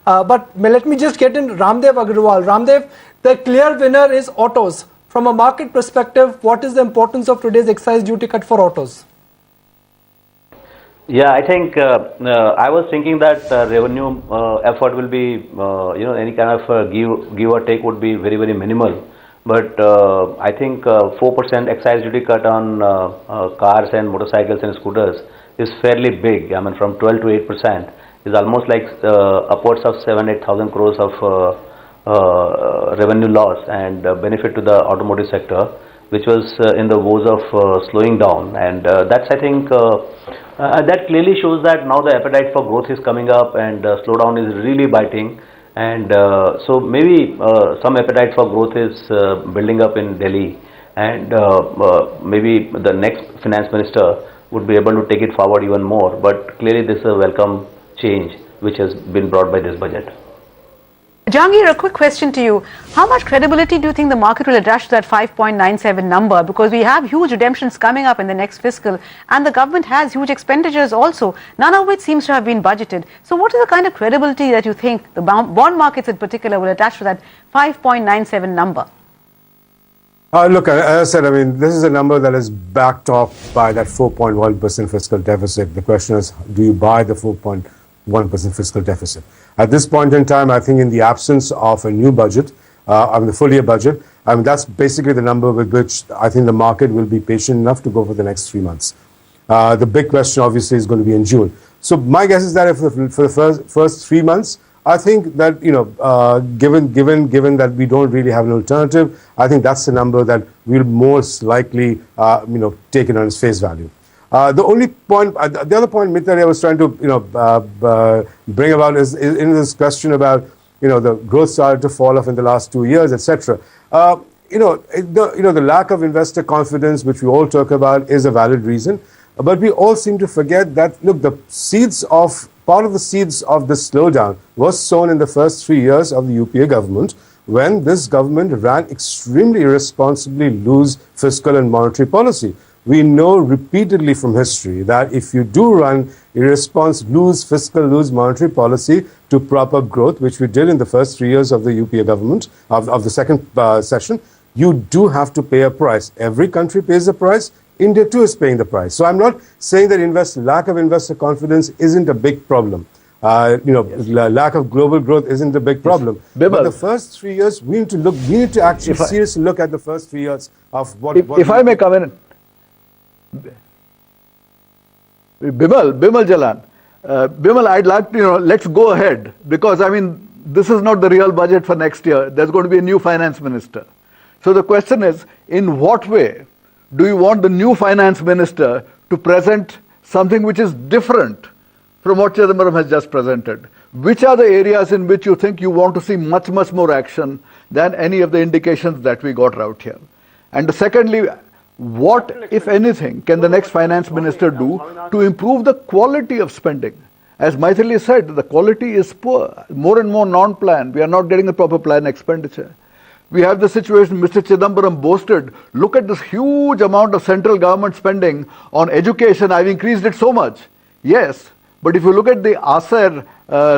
But let me just get in Ramdev Agrawal. Ramdev, the clear winner is autos. From a market perspective, what is the importance of today's excise duty cut for autos? Yeah, I think I was thinking that revenue effort will be, any kind of give or take would be very, very minimal. But I think 4% excise duty cut on cars and motorcycles and scooters is fairly big. I mean, from 12 to 8% is almost like upwards of 7,000-8,000 crores of revenue loss and benefit to the automotive sector, which was in the woes of slowing down. And that's, I think, that clearly shows that now the appetite for growth is coming up and slowdown is really biting. And so maybe some appetite for growth is building up in Delhi, and maybe the next finance minister would be able to take it forward even more. But clearly this is a welcome change which has been brought by this budget. Jahangir, a quick question to you. How much credibility do you think the market will attach to that 5.97 number? Because we have huge redemptions coming up in the next fiscal, and the government has huge expenditures also, none of which seems to have been budgeted. So what is the kind of credibility that you think the bond markets in particular will attach to that 5.97 number? Look, as I said, I mean, this is a number that is backed off by that 4.1% fiscal deficit. The question is, do you buy the 4.1% fiscal deficit? At this point in time, I think in the absence of a new budget, the full year budget, that's basically the number with which I think the market will be patient enough to go for the next 3 months. The big question obviously is going to be in June. So my guess is that if for the first 3 months, I think that, given that we don't really have an alternative, I think that's the number that we'll most likely, take it on its face value. The only point, the other point, Mitra, I was trying to, bring about is in this question about, the growth started to fall off in the last 2 years, etc. The lack of investor confidence, which we all talk about, is a valid reason. But we all seem to forget that, look, part of the seeds of this slowdown was sown in the first 3 years of the UPA government, when this government ran extremely irresponsibly loose fiscal and monetary policy. We know repeatedly from history that if you do run loose fiscal, loose monetary policy to prop up growth, which we did in the first 3 years of the UPA government, of the second session, you do have to pay a price. Every country pays a price. India too is paying the price. So I'm not saying that lack of investor confidence isn't a big problem. Lack of global growth isn't a big problem. But the first 3 years, we need to actually seriously look at the first 3 years of what. If I may come in. Bimal Jalan. Bimal, I'd like to, let's go ahead, because this is not the real budget for next year. There's going to be a new finance minister. So the question is, in what way do you want the new finance minister to present something which is different from what Chidambaram has just presented? Which are the areas in which you think you want to see much, much more action than any of the indications that we got out here? And secondly, what, if anything, can the next finance minister do to improve the quality of spending? As Maithili said, the quality is poor. More and more non-planned. We are not getting the proper planned expenditure. We have the situation Mr. Chidambaram boasted. Look at this huge amount of central government spending on education. I've increased it so much. Yes, but if you look at the ASER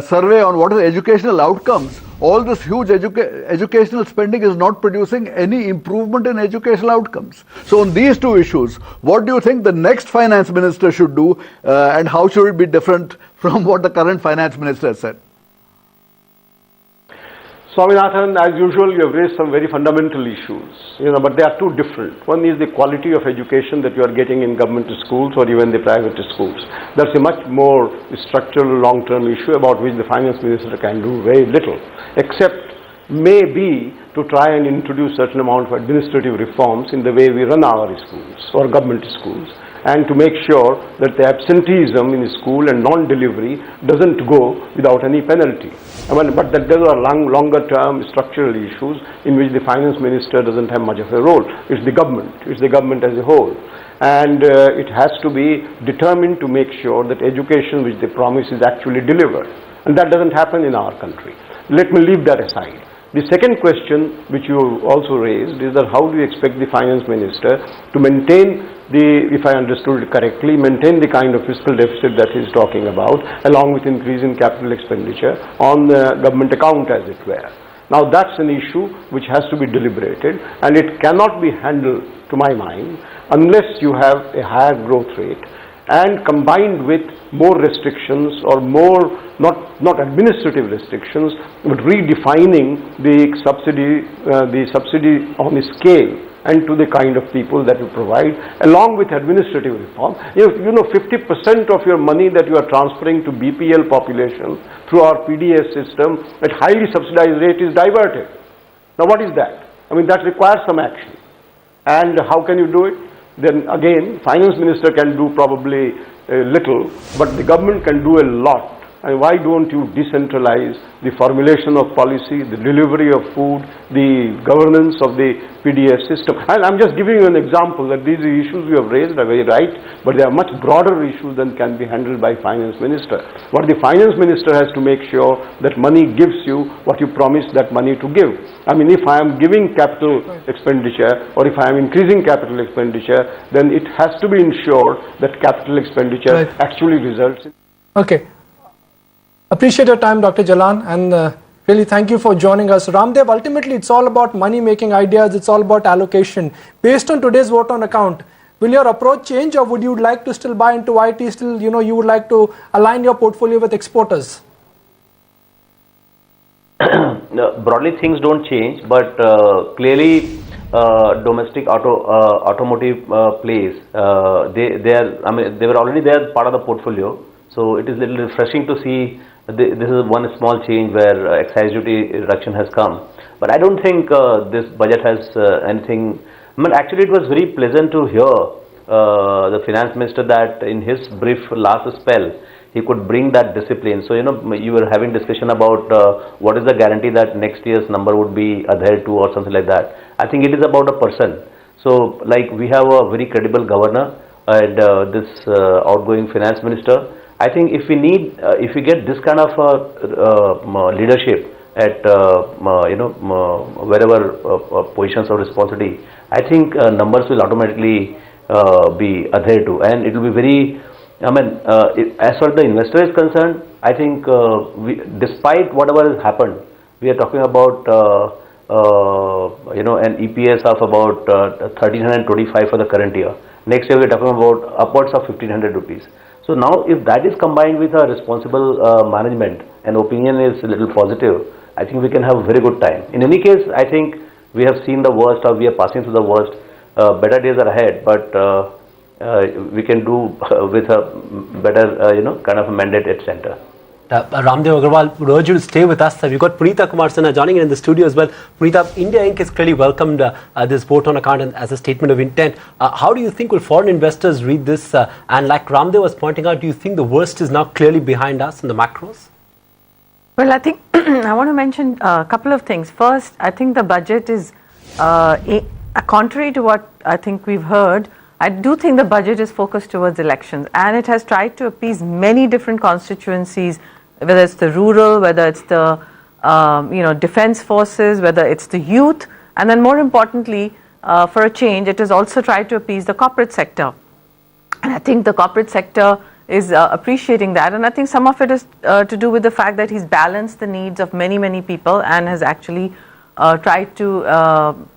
survey on what are the educational outcomes, all this huge educational spending is not producing any improvement in educational outcomes. So on these two issues, what do you think the next finance minister should do, and how should it be different from what the current finance minister has said? Swaminathan, as usual, you have raised some very fundamental issues, but they are two different. One is the quality of education that you are getting in government schools or even the private schools. That's a much more structural, long-term issue about which the finance minister can do very little, except maybe to try and introduce certain amount of administrative reforms in the way we run our schools or government schools, and to make sure that the absenteeism in school and non-delivery doesn't go without any penalty. But that those are longer-term structural issues in which the finance minister doesn't have much of a role. It's the government as a whole. And it has to be determined to make sure that education which they promise is actually delivered. And that doesn't happen in our country. Let me leave that aside. The second question which you also raised is that how do you expect the finance minister to maintain the, if I understood it correctly, maintain the kind of fiscal deficit that he's talking about, along with increase in capital expenditure on the government account, as it were. Now that's an issue which has to be deliberated, and it cannot be handled, to my mind, unless you have a higher growth rate and combined with more restrictions or more, not administrative restrictions, but redefining the subsidy on a scale and to the kind of people that you provide, along with administrative reform. You know 50% of your money that you are transferring to BPL population through our PDS system at highly subsidized rate is diverted. Now what is that? I mean, that requires some action. And how can you do it? Then again, finance minister can do probably little, but the government can do a lot. And why don't you decentralize the formulation of policy, the delivery of food, the governance of the PDS system? And I'm just giving you an example that these issues you have raised are very right, but they are much broader issues than can be handled by finance minister. What the finance minister has to make sure that money gives you what you promised that money to give. I mean, if I am giving capital expenditure or if I am increasing capital expenditure, then it has to be ensured that capital expenditure actually results in. Okay. Appreciate your time, Dr. Jalan, and really thank you for joining us. Ramdev, ultimately it's all about money making ideas, it's all about allocation. Based on today's vote on account, will your approach change, or would you like to still buy into IT, still, you know, you would like to align your portfolio with exporters? Broadly things don't change, but clearly domestic automotive plays, they were already there, part of the portfolio. So it is a little refreshing to see this is one small change where excise duty reduction has come. But I don't think this budget has anything. I mean, actually it was very pleasant to hear the finance minister that in his brief last spell he could bring that discipline. So, you know, you were having discussion about what is the guarantee that next year's number would be adhered to or something like that. I think it is about a person. So, like, we have a very credible governor and this outgoing finance minister. I think if we need, if we get this kind of leadership at wherever positions of responsibility, I think numbers will automatically be adhered to, and it will be very. I mean, as far as the investor is concerned, I think despite whatever has happened, we are talking about an EPS of about 1325 for the current year. Next year we are talking about upwards of 1500 rupees. So now if that is combined with a responsible management and opinion is a little positive, I think we can have a very good time. In any case, I think we have seen the worst, or we are passing through the worst. Better days are ahead, but we can do with a better, kind of a mandate at center. Ramdev Agarwal would urge you to stay with us. We've got Punita Kumar Sinha joining in the studio as well. Punita, India Inc. has clearly welcomed this vote on account as a statement of intent. How do you think will foreign investors read this? And like Ramdev was pointing out, do you think the worst is now clearly behind us in the macros? Well, I think I want to mention a couple of things. First, I think the budget is, contrary to what I think we've heard, I do think the budget is focused towards elections, and it has tried to appease many different constituencies, whether it's the rural, whether it's the defense forces, whether it's the youth, and then more importantly, for a change, it has also tried to appease the corporate sector. And I think the corporate sector is appreciating that, and I think some of it is to do with the fact that he's balanced the needs of many people and has actually tried to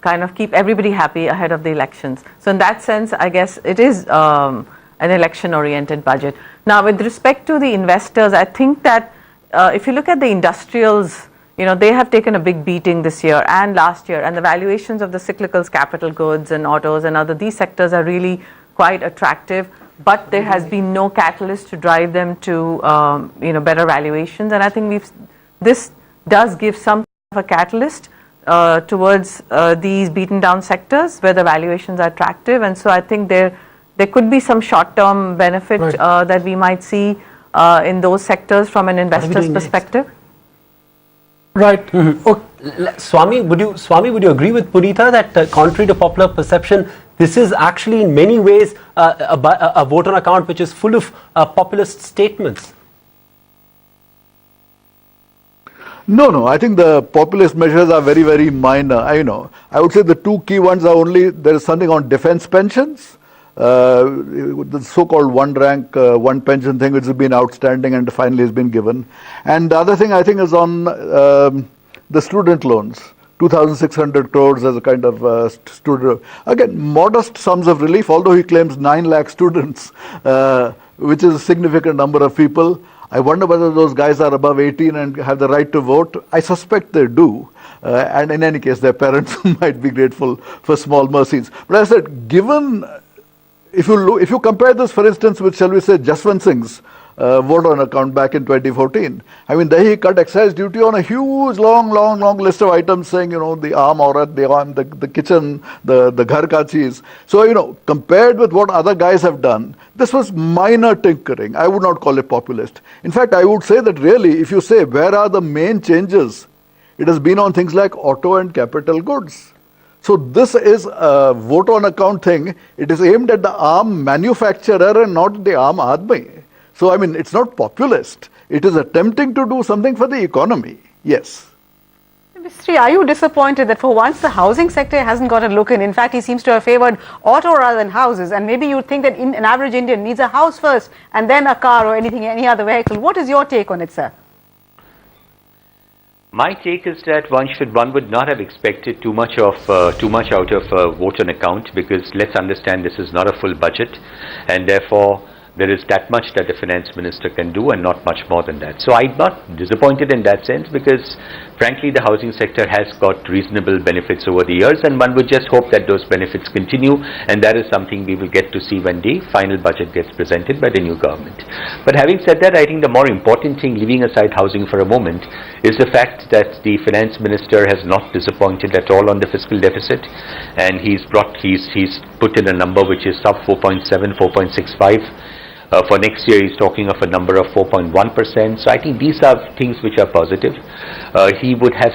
kind of keep everybody happy ahead of the elections. So in that sense, I guess it is an election-oriented budget. Now, with respect to the investors, I think that if you look at the industrials, they have taken a big beating this year and last year, and the valuations of the cyclicals, capital goods and autos and these sectors are really quite attractive, but there has been no catalyst to drive them to better valuations, and I think this does give some of a catalyst towards these beaten down sectors where the valuations are attractive, and so I think there could be some short-term benefit that we might see in those sectors from an investor's perspective. Right. Swami, would you agree with Punita that contrary to popular perception, this is actually in many ways a vote on account which is full of populist statements? No. I think the populist measures are very, very minor. I would say the two key ones are only there is something on defense pensions, the so-called one rank, one pension thing, which has been outstanding and finally has been given. And the other thing I think is on the student loans. 2,600 crores as a kind of student. Again, modest sums of relief, although he claims 9 lakh students, which is a significant number of people. I wonder whether those guys are above 18 and have the right to vote. I suspect they do. And in any case, their parents might be grateful for small mercies. But as I said, given, if you compare this, for instance, with, shall we say, Jaswant Singh's vote on account back in 2014. I mean, there he cut excise duty on a huge, long list of items saying, the aam aurat, the kitchen, the ghar ka cheez. So, compared with what other guys have done, this was minor tinkering. I would not call it populist. In fact, I would say that really, if you say, where are the main changes? It has been on things like auto and capital goods. So this is a vote on account thing. It is aimed at the arm manufacturer and not the arm aadmi. So, I mean, it's not populist. It is attempting to do something for the economy. Yes. Mistry, are you disappointed that for once the housing sector hasn't got a look in? In fact, he seems to have favored auto rather than houses. And maybe you think that an average Indian needs a house first and then a car or any other vehicle. What is your take on it, sir? My take is that one would not have expected too much out of vote on account, because let's understand this is not a full budget, and therefore there is that much that the finance minister can do and not much more than that. So I'm not disappointed in that sense, because frankly the housing sector has got reasonable benefits over the years, and one would just hope that those benefits continue, and that is something we will get to see when the final budget gets presented by the new government. But having said that, I think the more important thing, leaving aside housing for a moment, is the fact that the finance minister has not disappointed at all on the fiscal deficit, and he's put in a number which is sub 4.7, 4.65. For next year, he's talking of a number of 4.1%. So I think these are things which are positive. He would have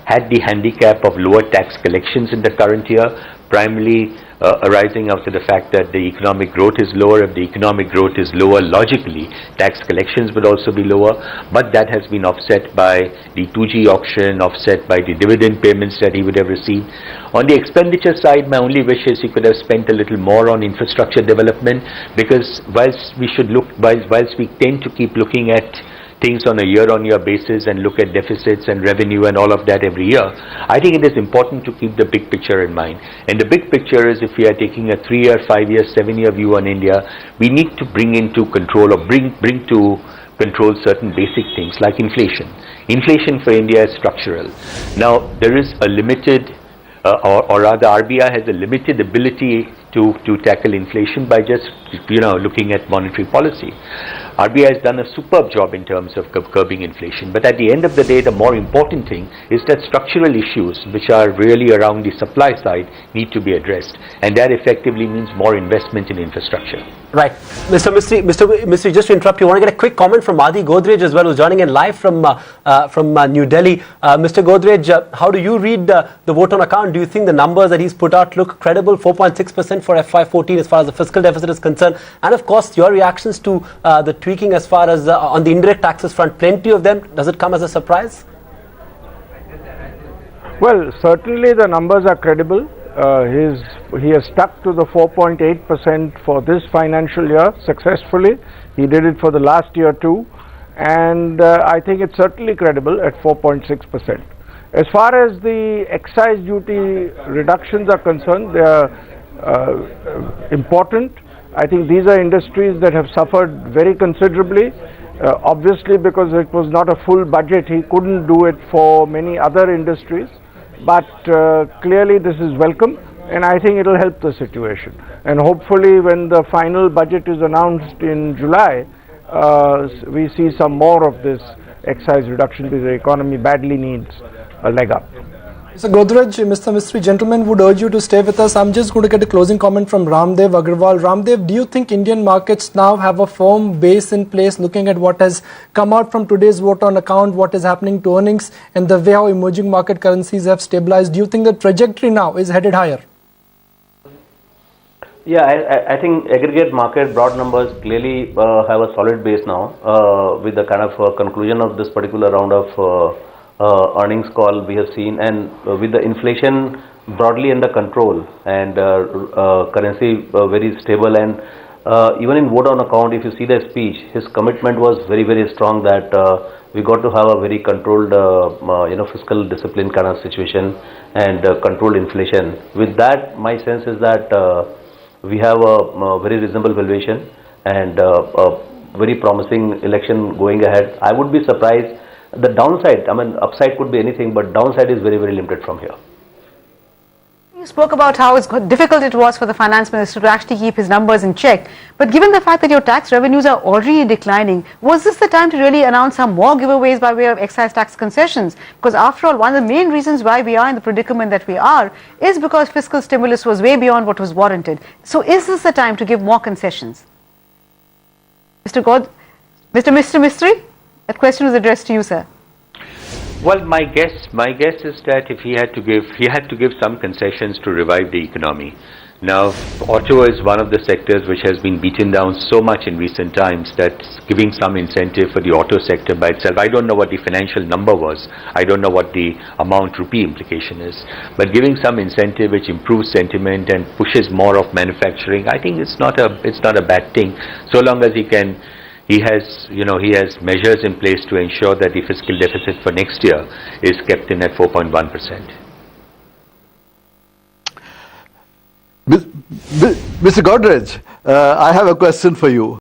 had the handicap of lower tax collections in the current year, primarily arising out of the fact that the economic growth is lower. If the economic growth is lower, logically, tax collections would also be lower. But that has been offset by the 2G auction, offset by the dividend payments that he would have received. On the expenditure side, my only wish is he could have spent a little more on infrastructure development, because whilst we tend to keep looking at things on a year-on-year basis and look at deficits and revenue and all of that every year, I think it is important to keep the big picture in mind. And the big picture is, if we are taking a 3-year, 5-year, 7-year view on India, we need to bring into control, or bring to control certain basic things like inflation. Inflation for India is structural. Now, there is a limited, or rather RBI has a limited ability to tackle inflation by just looking at monetary policy. RBI has done a superb job in terms of curbing inflation, but at the end of the day, the more important thing is that structural issues, which are really around the supply side, need to be addressed, and that effectively means more investment in infrastructure. Right. Mr. Mistry, just to interrupt you, I want to get a quick comment from Adi Godrej as well, who's joining in live from New Delhi. Mr. Godrej, how do you read the vote on account? Do you think the numbers that he's put out look credible? 4.6% for FY14 as far as the fiscal deficit is concerned, and of course your reactions to the tweaking as far as on the indirect taxes front, plenty of them. Does it come as a surprise? Well, certainly the numbers are credible. He has stuck to the 4.8% for this financial year successfully. He did it for the last year too, and I think it's certainly credible at 4.6%. As far as the excise duty reductions are concerned, they are important. I think these are industries that have suffered very considerably. Obviously, because it was not a full budget, he couldn't do it for many other industries. But clearly this is welcome, and I think it will help the situation. And hopefully when the final budget is announced in July, we see some more of this excise reduction, because the economy badly needs a leg up. Mr. Godrej, Mr. Mistry, gentlemen would urge you to stay with us. I'm just going to get a closing comment from Ramdev Agrawal. Ramdev, do you think Indian markets now have a firm base in place, looking at what has come out from today's vote on account, what is happening to earnings, and the way how emerging market currencies have stabilized? Do you think the trajectory now is headed higher? Yeah, I think aggregate market broad numbers clearly have a solid base now with the kind of conclusion of this particular round of earnings call we have seen, and with the inflation broadly under control and currency very stable, and even in vote on account, if you see the speech, his commitment was very strong that we got to have a very controlled fiscal discipline kind of situation and controlled inflation. With that, my sense is that we have a very reasonable valuation and a very promising election going ahead. I would be surprised. The downside, I mean, upside could be anything, but downside is very limited from here. You spoke about how difficult it was for the finance minister to actually keep his numbers in check. But given the fact that your tax revenues are already declining, was this the time to really announce some more giveaways by way of excise tax concessions? Because after all, one of the main reasons why we are in the predicament that we are is because fiscal stimulus was way beyond what was warranted. So is this the time to give more concessions? Mr. Mistry, that question was addressed to you, sir. Well, my guess is that if he had to give some concessions to revive the economy. Now, auto is one of the sectors which has been beaten down so much in recent times that giving some incentive for the auto sector by itself, I don't know what the financial number was, I don't know what the amount rupee implication is, but giving some incentive which improves sentiment and pushes more of manufacturing, I think it's not a bad thing, so long as he has measures in place to ensure that the fiscal deficit for next year is kept in at 4.1%. Mr. Godrej, I have a question for you.